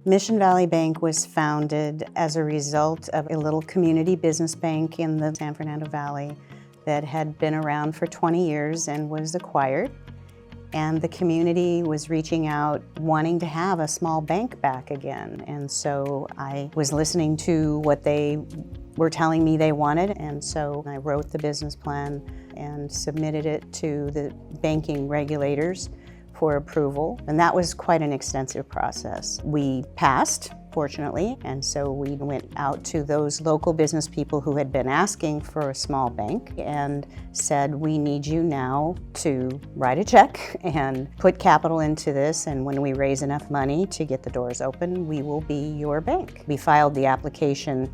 Mission Valley Bank was founded as a result of a little community business bank in the San Fernando Valley that had been around for 20 years and was acquired. And the community was reaching out, wanting to have a small bank back again. And so I was listening to what they were telling me they wanted, and so I wrote the business plan and submitted it to the banking regulators for approval. And that was quite an extensive process. We passed, fortunately, and so we went out to those local business people who had been asking for a small bank and said, we need you now to write a check and put capital into this, and when we raise enough money to get the doors open, we will be your bank. We filed the application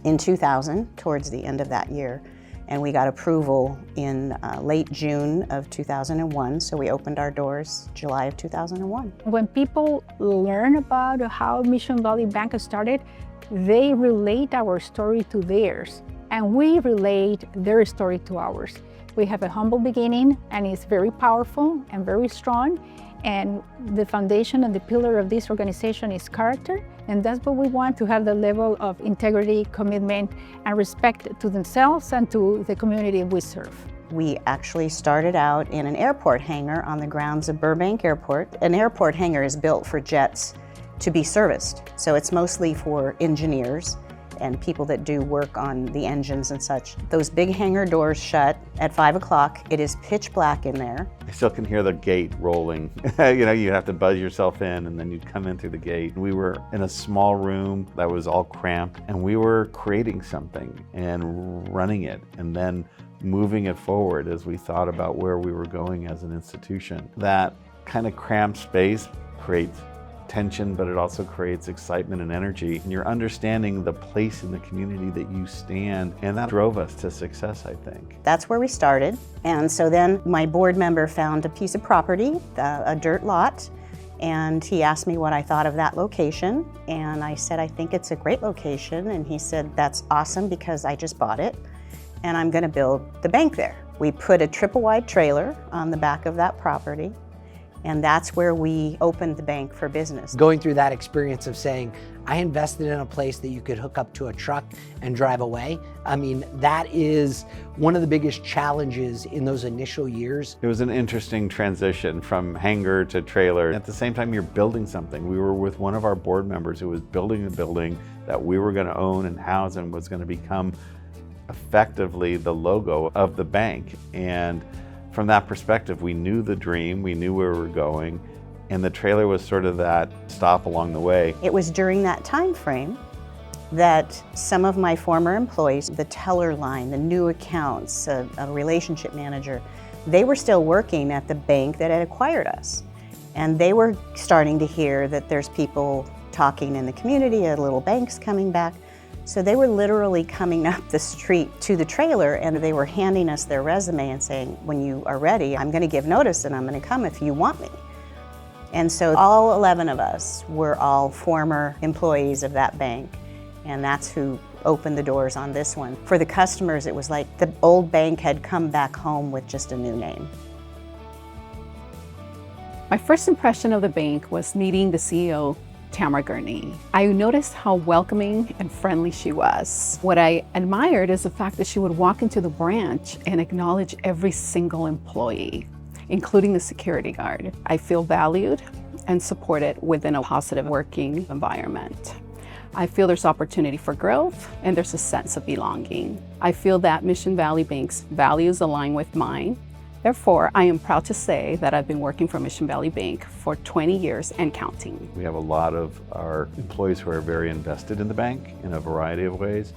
in 2000, towards the end of that year, and we got approval in late June of 2001, so we opened our doors July of 2001. When people learn about how Mission Valley Bank started, they relate our story to theirs, and we relate their story to ours. We have a humble beginning, and it's very powerful and very strong, and the foundation and the pillar of this organization is character, and that's what we want, to have the level of integrity, commitment, and respect to themselves and to the community we serve. We actually started out in an airport hangar on the grounds of Burbank Airport. An airport hangar is built for jets to be serviced, so it's mostly for engineers and people that do work on the engines and such. Those big hangar doors shut at 5 o'clock. It is pitch black in there. I still can hear the gate rolling. You know, you have to buzz yourself in and then you'd come in through the gate. We were in a small room that was all cramped, and we were creating something and running it and then moving it forward as we thought about where we were going as an institution. That kind of cramped space creates tension, but it also creates excitement and energy. And you're understanding the place in the community that you stand, and that drove us to success, I think. That's where we started. And so then my board member found a piece of property, a dirt lot, and he asked me what I thought of that location. And I said, I think it's a great location. And he said, that's awesome because I just bought it and I'm gonna build the bank there. We put a triple wide trailer on the back of that property, and that's where we opened the bank for business. Going through that experience of saying, I invested in a place that you could hook up to a truck and drive away. I mean, that is one of the biggest challenges in those initial years. It was an interesting transition from hangar to trailer. At the same time, you're building something. We were with one of our board members who was building a building that we were gonna own and house and was gonna become effectively the logo of the bank. And from that perspective, we knew the dream, we knew where we were going, and the trailer was sort of that stop along the way. It was during that time frame that some of my former employees, the teller line, the new accounts, a relationship manager, they were still working at the bank that had acquired us. And they were starting to hear that there's people talking in the community, little banks coming back. So they were literally coming up the street to the trailer, and they were handing us their resume and saying, when you are ready, I'm gonna give notice and I'm gonna come if you want me. And so all 11 of us were all former employees of that bank, and that's who opened the doors on this one. For the customers, it was like the old bank had come back home with just a new name. My first impression of the bank was meeting the CEO, Tamara Gurney. I noticed how welcoming and friendly she was. What I admired is the fact that she would walk into the branch and acknowledge every single employee, including the security guard. I feel valued and supported within a positive working environment. I feel there's opportunity for growth and there's a sense of belonging. I feel that Mission Valley Bank's values align with mine. Therefore, I am proud to say that I've been working for Mission Valley Bank for 20 years and counting. We have a lot of our employees who are very invested in the bank in a variety of ways.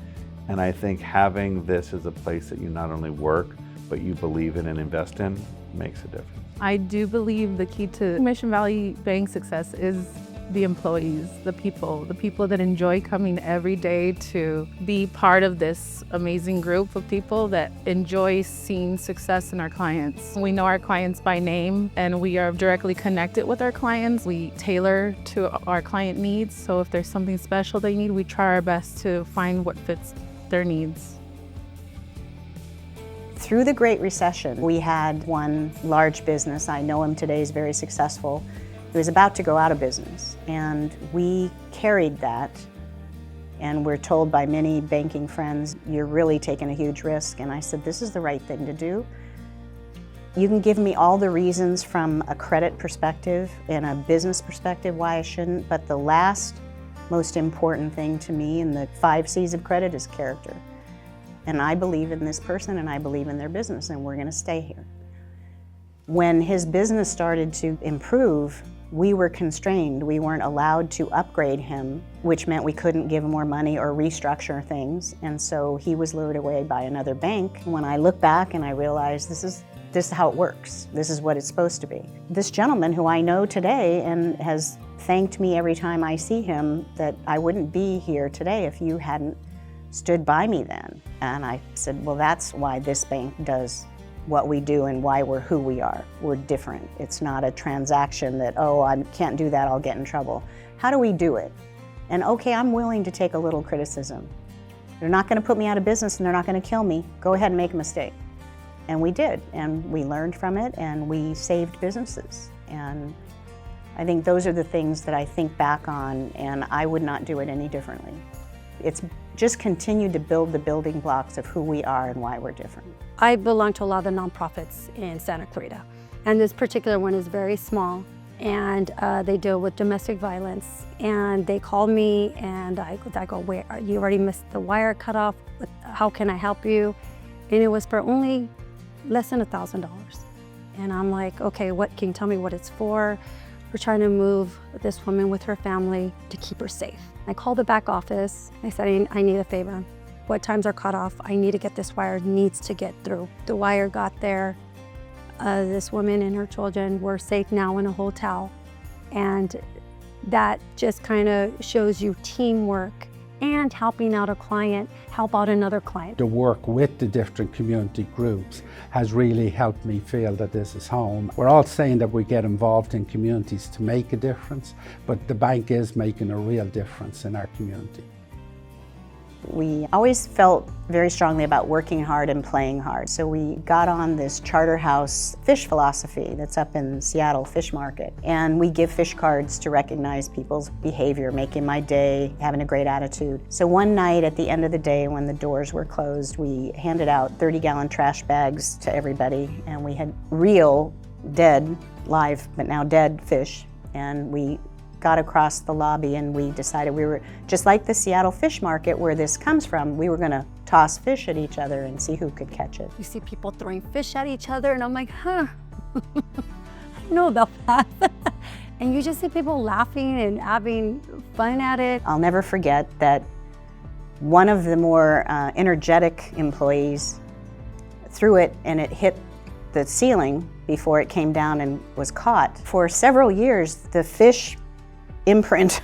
And I think having this as a place that you not only work, but you believe in and invest in makes a difference. I do believe the key to Mission Valley Bank's success is the employees, the people that enjoy coming every day to be part of this amazing group of people that enjoy seeing success in our clients. We know our clients by name and we are directly connected with our clients. We tailor to our client needs, so if there's something special they need, we try our best to find what fits their needs. Through the Great Recession, we had one large business, I know him today, is very successful, He was about to go out of business, and we carried that, and we're told by many banking friends, you're really taking a huge risk. And I said, this is the right thing to do. You can give me all the reasons from a credit perspective and a business perspective why I shouldn't, but the last most important thing to me in the 5 C's of credit is character. And I believe in this person and I believe in their business, and we're gonna stay here. When his business started to improve, we were constrained. We weren't allowed to upgrade him, which meant we couldn't give him more money or restructure things. And so he was lured away by another bank. When I look back and I realize this is how it works. This is what it's supposed to be. This gentleman who I know today and has thanked me every time I see him that I wouldn't be here today if you hadn't stood by me then. And I said, well, that's why this bank does what we do and why we're who we are. We're different. It's not a transaction that, oh, I can't do that, I'll get in trouble. How do we do it? And okay, I'm willing to take a little criticism. They're not gonna put me out of business and they're not gonna kill me. Go ahead and make a mistake. And we did, and we learned from it, and we saved businesses. And I think those are the things that I think back on, and I would not do it any differently. It's just continued to build the building blocks of who we are and why we're different. I belong to a lot of the nonprofits in Santa Clarita, and this particular one is very small, and they deal with domestic violence. And they call me, and I go, where, you already missed the wire cutoff, how can I help you? And it was for only less than $1,000. And I'm like, okay, what can you tell me what it's for? We're trying to move this woman with her family to keep her safe. I called the back office. I said, I need a favor. What times are cut off? I need to get this wire, needs to get through. The wire got there. This woman and her children were safe now in a hotel. And that just kind of shows you teamwork and helping out a client, help out another client. The work with the different community groups has really helped me feel that this is home. We're all saying that we get involved in communities to make a difference, but the bank is making a real difference in our community. We always felt very strongly about working hard and playing hard. So we got on this charter house fish philosophy that's up in Seattle Fish Market. And we give fish cards to recognize people's behavior, making my day, having a great attitude. So one night at the end of the day when the doors were closed, we handed out 30-gallon trash bags to everybody. And we had real, dead, live, but now dead fish. And we got across the lobby and we decided we were, just like the Seattle Fish Market where this comes from, we were gonna toss fish at each other and see who could catch it. You see people throwing fish at each other and I'm like, huh, I don't know about that. And you just see people laughing and having fun at it. I'll never forget that one of the more energetic employees threw it and it hit the ceiling before it came down and was caught. For several years, the fish imprint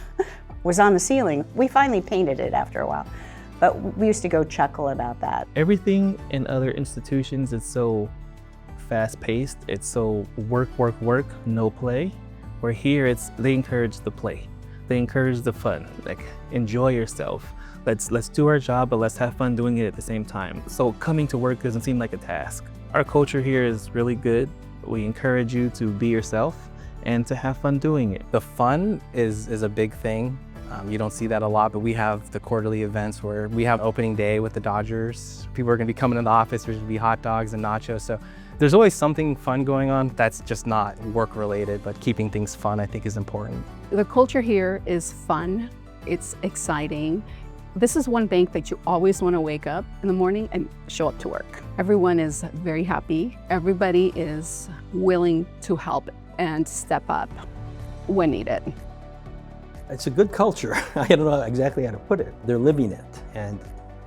was on the ceiling. We finally painted it after a while, but we used to go chuckle about that. Everything in other institutions is so fast-paced. It's so work, no play. Where here, they encourage the play. They encourage the fun. Like, enjoy yourself. Let's do our job, but let's have fun doing it at the same time. So coming to work doesn't seem like a task. Our culture here is really good. We encourage you to be yourself and to have fun doing it. The fun is a big thing. You don't see that a lot, but we have the quarterly events where we have opening day with the Dodgers. People are gonna be coming in the office, there's gonna be hot dogs and nachos. So there's always something fun going on that's just not work related, but keeping things fun I think is important. The culture here is fun, it's exciting. This is one bank that you always want to wake up in the morning and show up to work. Everyone is very happy. Everybody is willing to help and step up when needed. It's a good culture. I don't know exactly how to put it. They're living it. And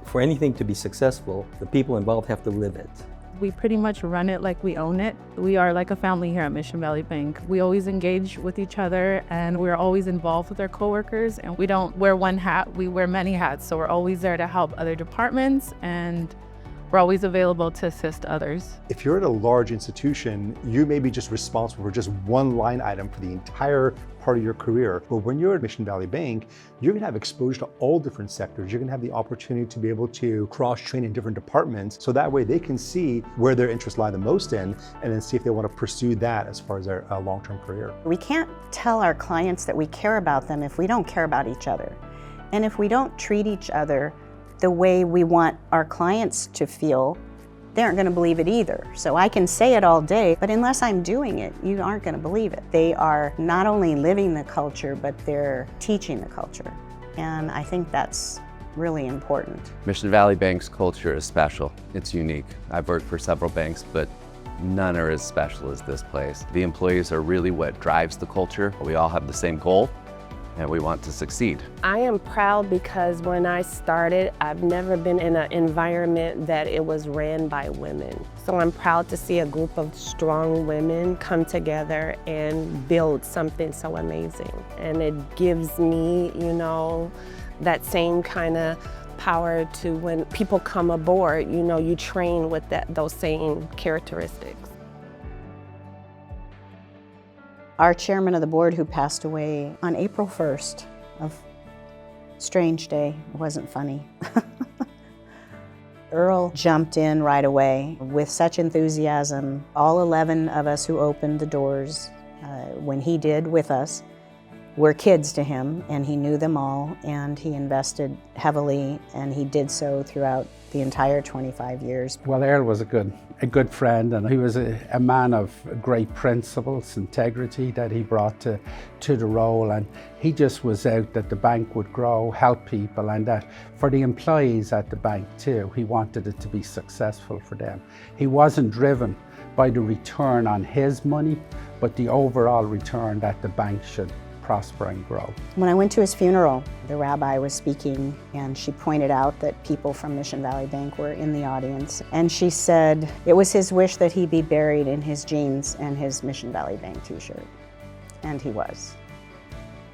for anything to be successful, the people involved have to live it. We pretty much run it like we own it. We are like a family here at Mission Valley Bank. We always engage with each other and we're always involved with our coworkers, and we don't wear one hat, we wear many hats. So we're always there to help other departments, and We're always available to assist others. If you're at a large institution, you may be just responsible for just one line item for the entire part of your career. But when you're at Mission Valley Bank, you're gonna have exposure to all different sectors. You're gonna have the opportunity to be able to cross-train in different departments, so that way they can see where their interests lie the most in, and then see if they want to pursue that as far as their long-term career. We can't tell our clients that we care about them if we don't care about each other. And if we don't treat each other the way we want our clients to feel, they aren't going to believe it either. So I can say it all day, but unless I'm doing it, you aren't going to believe it. They are not only living the culture, but they're teaching the culture. And I think that's really important. Mission Valley Bank's culture is special. It's unique. I've worked for several banks, but none are as special as this place. The employees are really what drives the culture. We all have the same goal, and we want to succeed. I am proud because when I started, I've never been in an environment that it was ran by women. So I'm proud to see a group of strong women come together and build something so amazing. And it gives me, that same kind of power to when people come aboard, you train with those same characteristics. Our chairman of the board, who passed away on April 1st, of strange day, it wasn't funny. Earl jumped in right away with such enthusiasm. All 11 of us who opened the doors when he did with us were kids to him, and he knew them all, and he invested heavily, and he did so throughout the entire 25 years. Well, Earl was a good friend, and he was a man of great principles, integrity that he brought to the role, and he just was out that the bank would grow, help people, and that for the employees at the bank too, he wanted it to be successful for them. He wasn't driven by the return on his money, but the overall return that the bank should prosper and grow. When I went to his funeral, the rabbi was speaking, and she pointed out that people from Mission Valley Bank were in the audience. And she said it was his wish that he be buried in his jeans and his Mission Valley Bank t-shirt. And he was.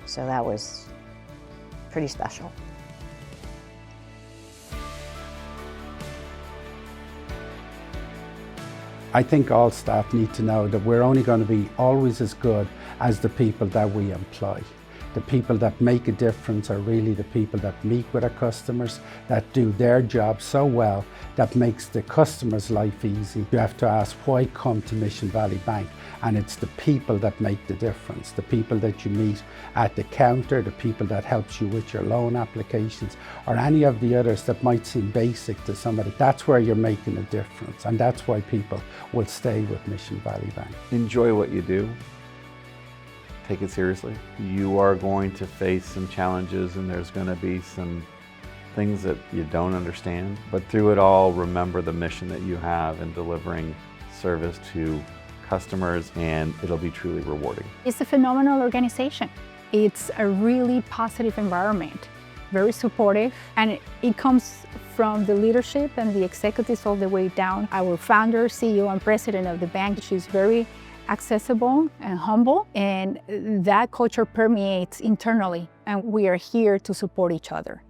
So that was pretty special. I think all staff need to know that we're only going to be always as good as the people that we employ. The people that make a difference are really the people that meet with our customers, that do their job so well, that makes the customer's life easy. You have to ask, why come to Mission Valley Bank? And it's the people that make the difference. The people that you meet at the counter, the people that helps you with your loan applications, or any of the others that might seem basic to somebody. That's where you're making a difference, and that's why people will stay with Mission Valley Bank. Enjoy what you do. Take it seriously. You are going to face some challenges, and there's going to be some things that you don't understand. But through it all, remember the mission that you have in delivering service to customers, and it'll be truly rewarding. It's a phenomenal organization. It's a really positive environment, very supportive, and it comes from the leadership and the executives all the way down. Our founder, CEO, and president of the bank, she's very accessible and humble, and that culture permeates internally, and we are here to support each other.